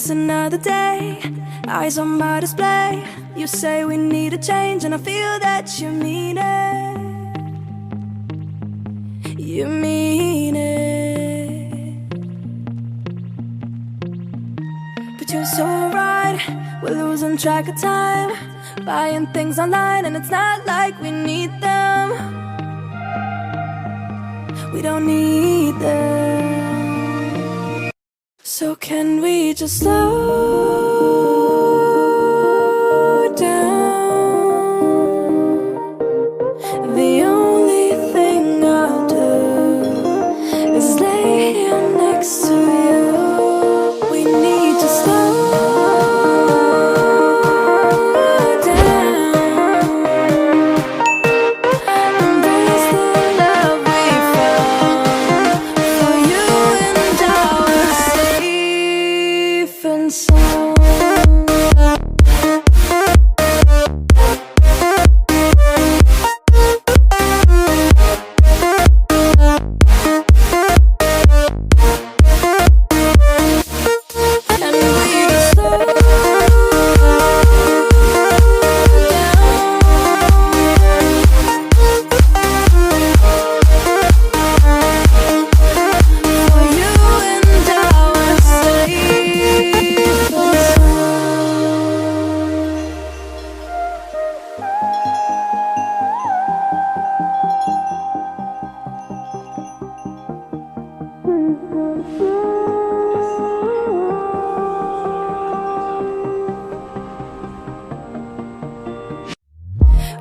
It's another day, eyes on my display. You say we need a change, and I feel that you mean it. You mean it. But you're so right, we're losing track of time, buying things online, and it's not like we need them. We don't need them. So can we just slow down? The only thing I'll do is lay here next to you. We need to slow down. Embrace the love we found. For you and I were safe and sound. And we just slow down. For you and I were safe and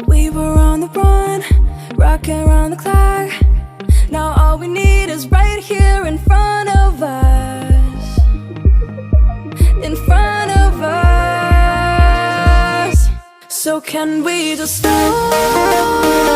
we were on the run, rocking around the clock. Now all we need is right here in front of us. In front of us. So can we just slow